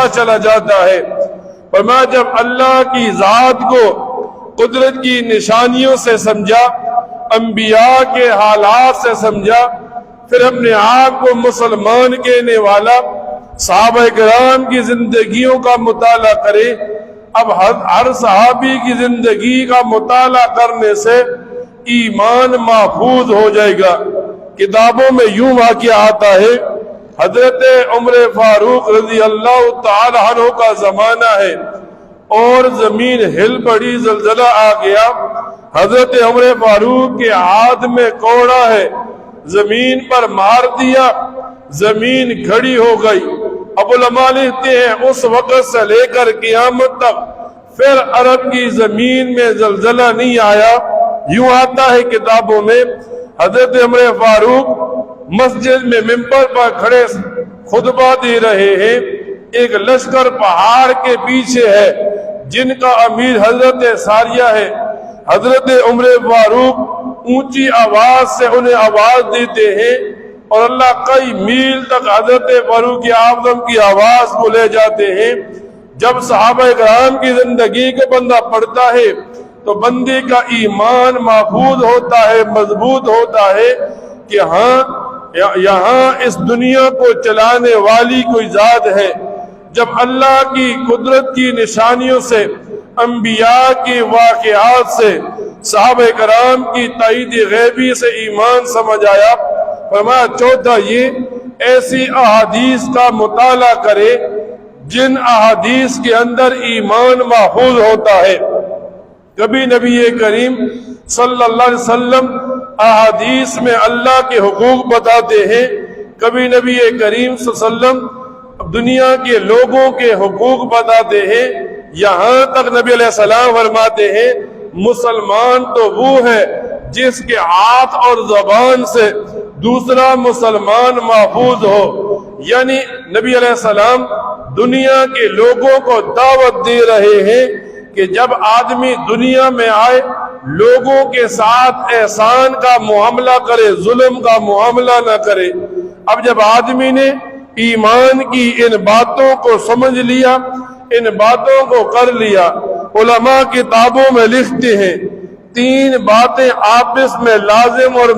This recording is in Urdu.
بڑھتا چلا جاتا ہے۔ فرمایا جب اللہ کی ذات کو قدرت کی نشانیوں سے سمجھا، انبیاء کے حالات سے سمجھا، پھر اپنے آپ کو مسلمان کہنے والا صحابہ کرام کی زندگیوں کا مطالعہ کرے۔ اب ہر صحابی کی زندگی کا مطالعہ کرنے سے ایمان محفوظ ہو جائے گا۔ کتابوں میں یوں واقعہ آتا ہے، حضرت عمر فاروق رضی اللہ تعالی عنہ کا زمانہ ہے اور زمین ہل پڑی، زلزلہ آ گیا۔ حضرت عمر فاروق کے ہاتھ میں کوڑا ہے، زمین پر مار دیا، زمین کھڑی ہو گئی۔ اب علماء لکھتے ہیں اس وقت سے لے کر قیامت تک پھر عرب کی زمین میں زلزلہ نہیں آیا۔ یوں آتا ہے کتابوں میں، حضرت عمر فاروق مسجد میں منبر پر کھڑے خطبہ دے رہے ہیں، ایک لشکر پہاڑ کے پیچھے ہے جن کا امیر حضرت ساریہ ہے۔ حضرت عمر فاروق اونچی آواز سے انہیں آواز دیتے ہیں اور اللہ کئی میل تک حضرت فاروق اعظم کی آواز کو لے جاتے ہیں۔ جب صحابہ کرام کی زندگی کو بندہ پڑھتا ہے تو بندے کا ایمان محفوظ ہوتا ہے، مضبوط ہوتا ہے کہ ہاں یہاں اس دنیا کو چلانے والی کوئی ذات ہے۔ جب اللہ کی قدرت کی نشانیوں سے، انبیاء کی واقعات سے، صحابہ کرام کی تائید غیبی سے ایمان سمجھ آیا۔ فرمایا چوتھا یہ ایسی احادیث کا مطالعہ کرے جن احادیث کے اندر ایمان محفوظ ہوتا ہے۔ کبھی نبی کریم صلی اللہ علیہ وسلم احادیث میں اللہ کے حقوق بتاتے ہیں، کبھی نبی کریم صلی اللہ علیہ وسلم دنیا کے لوگوں کے حقوق بتاتے ہیں، یہاں تک نبی علیہ السلام فرماتے ہیں مسلمان تو وہ ہے جس کے ہاتھ اور زبان سے دوسرا مسلمان محفوظ ہو۔ یعنی نبی علیہ السلام دنیا کے لوگوں کو دعوت دے رہے ہیں کہ جب آدمی دنیا میں آئے لوگوں کے ساتھ احسان کا معاملہ کرے، ظلم کا معاملہ نہ کرے۔ اب جب آدمی نے ایمان کی ان باتوں کو سمجھ لیا، ان باتوں کو کر لیا، علماء کتابوں میں لکھتے ہیں 3 باتیں آپس میں لازم اور